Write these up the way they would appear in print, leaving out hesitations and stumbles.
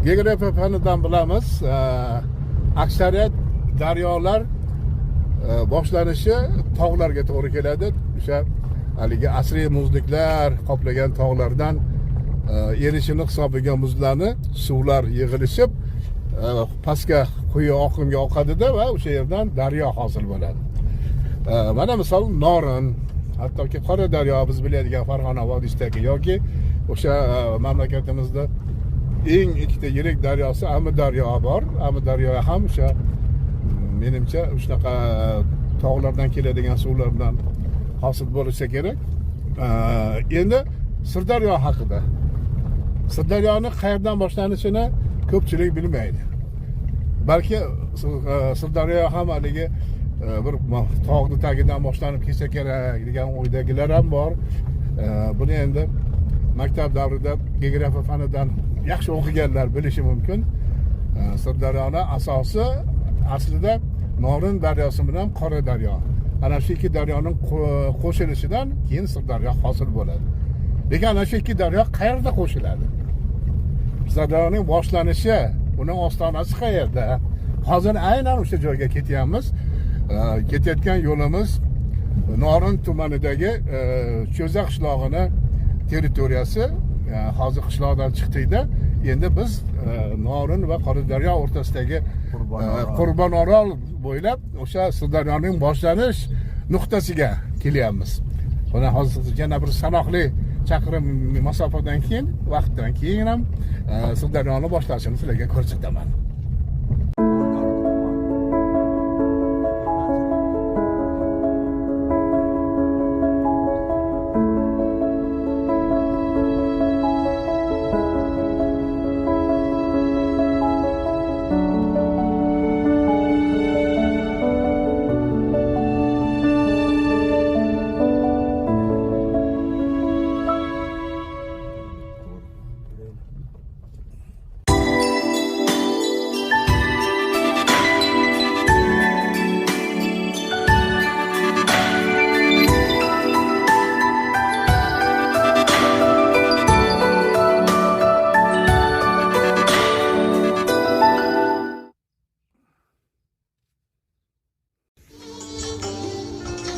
Geografiya fanidan bilamiz, aksariyat daryolar boshlanishi tog'larga to'g'ri keladi. O'sha haligi asriy muzliklar qoplagan tog'lardan erishini hisobiga muzlarni suvlar yig'ilishib pastga quyi oqimga oqadida va o'sha yerdan daryo hosil bo'ladi. Mana misol Norin, hattoki Qora daryo biz biladigan Farg'ona vodiysidagi yoki o'sha mamlakatimizda eng ikkita yirik daryosi Amudaryo bor. Amudaryo ham o'sha menimcha shunaqa tog'lardan keladigan suvlardan hosil bo'lsa kerak. Endi Sirdaryo haqida. Sirdaryoning qayerdan boshlanishini ko'pchilik bilmaydi. Balki Sirdaryo ham haligi bir tog'ning tagidan boshlanib kelsa kerak degan o'ydagilar ham bor. Buni endi maktab davrida geografiya fanidan yaxshi o'qiganlar bilishi mumkin. Sirdaryoning asosi aslida Norin daryosi bilan Qora daryo. Ana shu ikki daryoning qo'shilishidan keyin Sirdaryo hosil bo'ladi. Lekin ana shu ikki daryo qayerda qo'shiladi? Sirdaryoning boshlanishi, uning ostonasi qayerda? Hozir aynan o'sha joyga ketyapmiz. Ketayotgan yo'limiz Norin tumanidagi Cho'za qishlog'ini territoriyasi. Hozir qishloqdan chiqdikda, endi biz Norin va Qoradaryo o'rtasidagi Qurbonorol bo'ylab o'sha Sirdaryoning boshlanish nuqtasiga kelyapmiz. Buni hozir yana bir sanoqli chaqirim masofadan keyin, vaqtdan keyin ham Sirdaryoni boshlashini sizlarga ko'rsataman.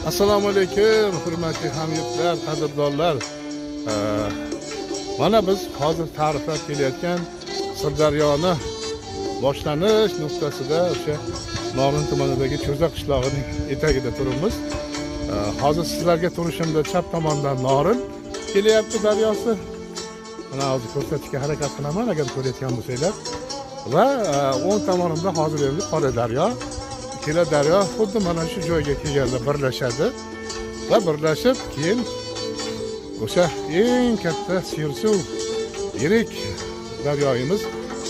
Assalomu alaykum, hurmatli hamyurtlar, qadrdonlar. Mana biz hozir ta'riflab kelayotgan Sirdaryoni boshlanish nuqtasida o'sha Norin tumanidagi Cho'za qishlog'ining etagida turibmiz. Hozir sizlarga turishimda chap tomondan Norin kelyapti daryosi. Mana hozir ko'rsatishga harakat qilaman agar ko'rayotgan bo'lsanglar. Va o'ng tomonimda hozir endi Qora daryo. Ikkala daryo xuddi mana shu joyga kelganda birlashadi va birlashib keyin o'sha eng katta sirsuv yirik daryomiz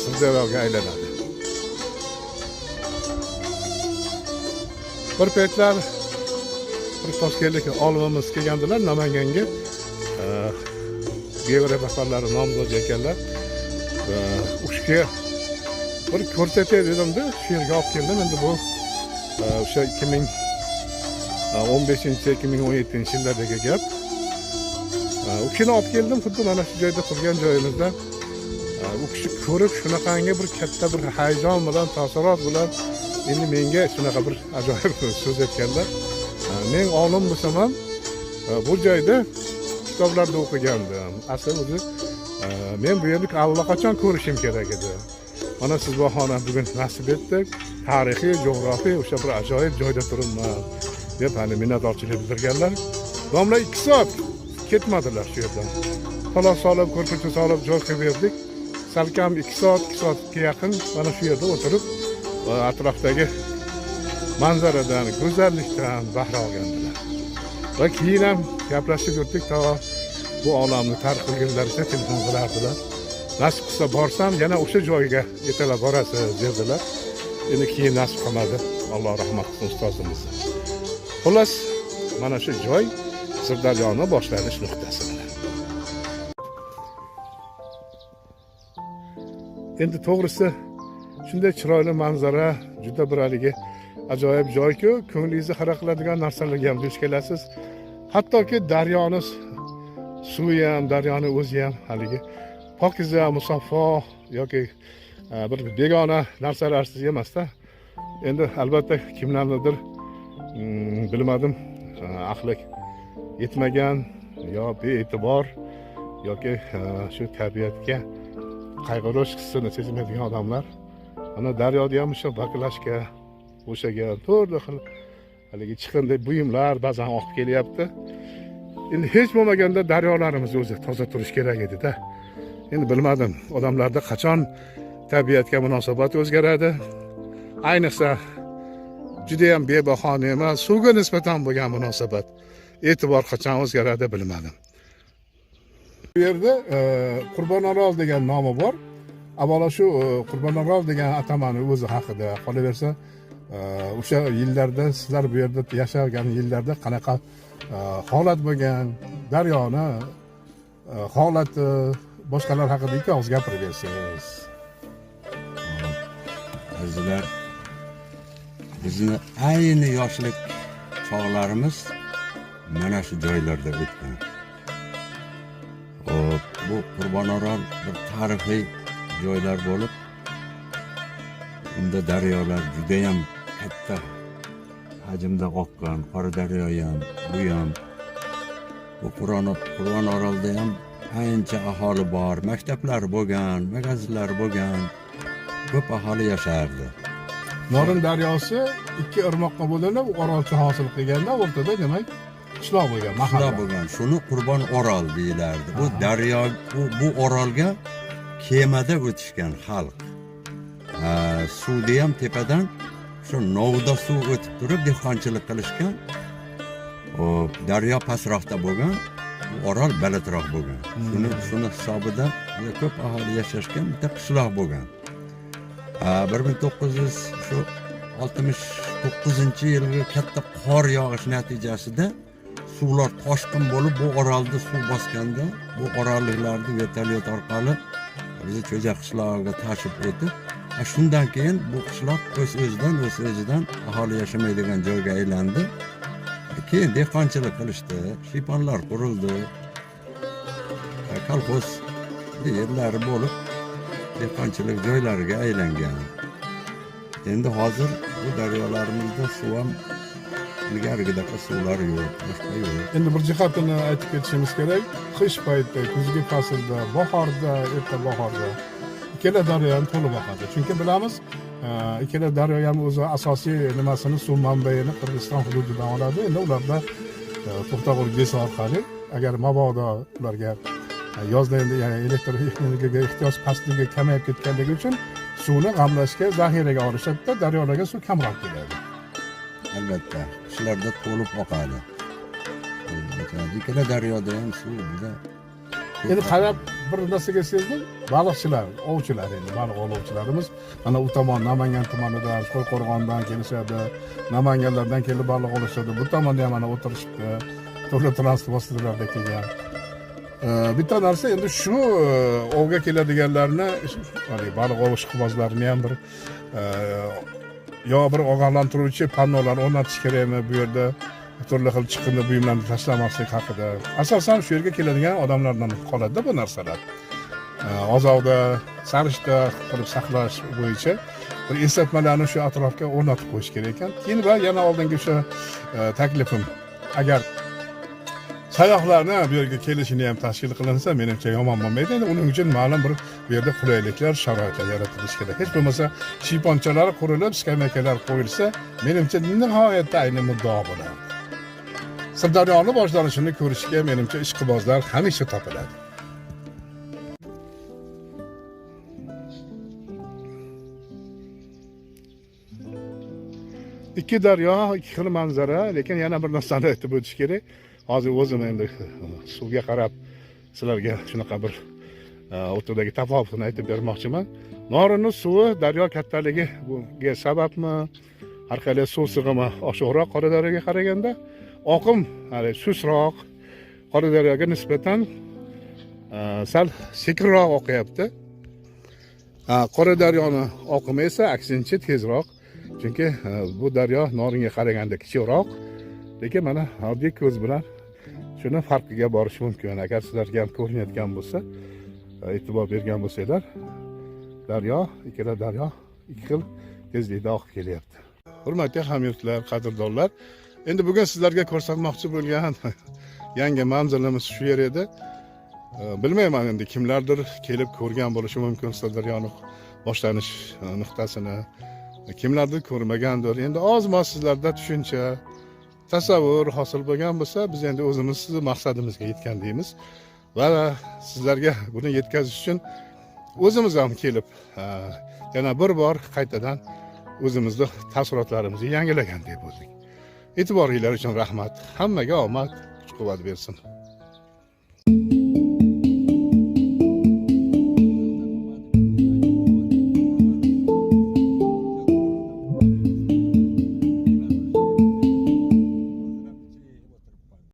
Sirdaryoga aylanadi. Bir paytlar bir toshkentlik olimimiz kelgandilar Namanganga. Geografiya fanlari nomzod ekanlar. O'shga bir ko'rsatay dedimda, shu yerga olib keldim. Endi bu o'sha 2015-2017 yillardagi gap. U kishini olib keldim, xuddi mana shu joyda turgan joyimizda. U kishi ko'rib shunaqangi bir katta bir hayajon bilan, taassurot bilan endi menga shunaqa bir ajoyib so'z aytganlar. Men olim bo'lsam ham bu joyda kitoblarda o'qigandim. Aslida o'zi men bu yerni allaqachon ko'rishim kerak edi. Mana siz bahona bugun nasib etdi. Tarixiy, jo'g'rofiy o'sha bir ajoyib joyda turibman deb minnatdorchilik bildirganlar. Domla 2 soat ketmadilar shu yerdan. Xolos solib, ko'rpacha solib joy qilib berdik. Salkam 2 soatga yaqin mana shu yerda o'tirib atrofdagi manzaradan, go'zallikdan bahra olgandilar. Va keyin ham gaplashib yurdik, bu olamni tark qilganlarcha telefon qilardilar. Nasib qilsa borsam yana o'sha joyga yetalab borasiz dedilar. Endi keyin nasib qilmadi. Alloh rahmat qilsin ustozimiz. Xullas, mana shu joy Sirdaryoni boshlanish nuqtasi. Endi to'g'risi shunday chiroyli manzara, juda bir haligi ajoyib joy-ku, ko'nglingizni xira qiladigan narsalarga ham duch kelasiz. Hattoki daryoni suvi ham, daryoning o'zi ham haligi pokiza, musaffo yoki bir begona narsalarsiz emasda. Endi albatta kimlarnidir bilmadim, aqli yetmagan yo bee'tibor yoki shu tabiatga qayg'urish hissini sezmaydigan odamlar ana daryoda ham o'sha baklashga o'shaga turli xil haligi chiqindi buyumlar ba'zan oqib kelyapti. Endi hech bo'lmaganda daryolarimiz o'zi toza turish kerak edi-da. Endi bilmadim, odamlarda qachon tabiatga munosabat o'zgaradi. Ayniqsa juda ham bebaho emas, suvga nisbatan bo'lgan munosabat, e'tibor qachon o'zgaradi bilmadim. Bu yerda Qurbonarol degan nomi bor. Avvalo shu Qurbonarol degan atamani o'zi haqida qolaversa, o'sha yillarda sizlar bu yerda yashagan yillarda qanaqa holat bo'lgan, daryoni holati, boshqalar haqida ikki og'iz gapirib bersangiz. Azizlar, bizni ayni yoshlik chog'larimiz mana shu joylarda o'tgan. Bu Qurbonarol bir tarixiy joylar bo'lib, unda daryolar juda ham katta hajmda oqqan, Qoradaryo ham, bu ham. Bu Qurbonarolda ham ancha aholi bor, maktablar bo'lgan, magazinlar bo'lgan, ko'p aholi yashardi. Norin daryosi ikki irmoqqa bo'linib, Orolcha hosil qilganda o'rtada demak qishloq bo'lgan, mahalla bo'lgan. Shuni Qurbon Orol deyilardi. Bu daryo, bu orolga kemada o'tishgan xalq. Suvda ham tepadan shu novda suv o'tib turib dehqonchilik qilishgan. Daryo pastroqda bo'lgan, orol balandroq bo'lgan. Shuni hisobida ko'p aholi yashashgan bitta qishloq bo'lgan. 1969-yilgi katta qor yog'ish natijasida suvlar toshqin bo'lib, bu orolda suv bosganda, bu orolliklarni vertolyot orqali bizni Cho'ja qishlog'iga tashib o'tib, shundan keyin bu qishloq o'z-o'zidan aholi yashamaydigan joyga aylandi. Keyin dehqonchilik qilishdi, shiyponlar qurildi, kolxoz yerlari bo'lib, dehqonchilik joylariga aylangan. Endi hozir bu daryolarimizda suv ham ilgarigidaqa suvlar yo'q, boshqa yo'q. Endi bir jihatini aytib ketishimiz kerak. Qish payti, kuzgi faslda, bahorda, erta bahorda ikkala daryo ham to'lib oqadi. Chunki bilamiz, ikkala daryo ham o'zi asosiy nimasini, suv manbaini Qirg'iziston hududidan oladi. Endi ularda To'xtag'ur GES orqali agar mabodo ularga yozda endi elektr energiyaga ehtiyoj pastligi kamayib ketganligi uchun suvni g'amlashga, zaxiraga olishadi-da, daryolarga suv kamroq keladi. Albatta, qishlarda to'lib oqadi. Ikkala daryoda ham suv juda. Endi qarab bir narsaga sezdim, baliqchilar, ovchilar, endi baliq ovlovchilarimiz mana u tomon Namangan tumanidan, Qo'rg'ondan kelishadi, Namanganlardan kelib baliq olishadi. Bu tomonda ham mana o'tirishibdi, turli transport vositalarida kelgan. Bitta narsa endi shu ovga keladiganlarni, baliq ovish ishqibozlarini ham bir yo bir ogohlantiruvchi pannolar o'rnatish kerakmi bu yerda, turli xil chiqindi buyumlarni tashlamaslik haqida. Asosan shu yerga keladigan odamlardan qoladi bu narsalar. Ozoqda, sarishta qilib saqlash bo'yicha bir eslatmalarni shu atrofga o'rnatib qo'yish kerak ekan. Keyin va yana oldingi o'sha taklifim, agar sayyohlarni bu yerga kelishini ham tashkil qilinsa, menimcha yomon bo'lmaydi. Endi uning uchun ma'lum bir bu yerda qulayliklar, sharoitlar yaratilishi kerak. Hech bo'lmasa shiyponchalar qurilib, skameykalar qo'yilsa, menimcha nihoyatda ayni muddao bo'ladi. Sirdaryoni boshlanishini ko'rishga menimcha ishqibozlar hamisha topiladi. Ikki daryo, ikki xil manzara, lekin yana bir narsani aytib o'tish kerak. Hozir o'zim endi suvga qarab sizlarga shunaqa bir o'rtadagi tafovutni aytib bermoqchiman. Norinning suvi daryo kattaligiga sababmi, har qalay suv sig'imi oshiqroq Qoradaryoga qaraganda, oqim hali sustroq, Qoradaryoga nisbatan sal sekinroq oqyapti. Qoradaryoning oqimi esa aksincha tezroq. Chunki bu daryo Noringa qaraganda kichikroq, lekin mana oddiy ko'z bilan shuni farqiga borish mumkin. Agar sizlarga ham ko'rinayotgan bo'lsa, e'tibor bergan bo'lsanglar, daryo, ikkala daryo ikki xil tezlikda oqib kelyapti. Hurmatli hamyurtlar, qadrdonlar, endi bugun sizlarga ko'rsatmoqchi bo'lgan yangi manzilimiz shu yer edi. Bilmayman, endi kimlardir kelib ko'rgan bo'lishi mumkin Sirdaryoning boshlanish nuqtasini. Kimlardir ko'rmagandir. Endi oz-moz sizlarda tushuncha, tasavvur hosil bo'lgan bo'lsa, biz endi o'zimiz maqsadimizga yetgan deymiz. Va sizlarga buni yetkazish uchun o'zimiz ham kelib, yana bir bor qaytadan o'zimizning taassurotlarimizni yangilagandek bo'ldik. E'tiboringlar uchun rahmat. Hammaga omad, kuch-quvvat bersin.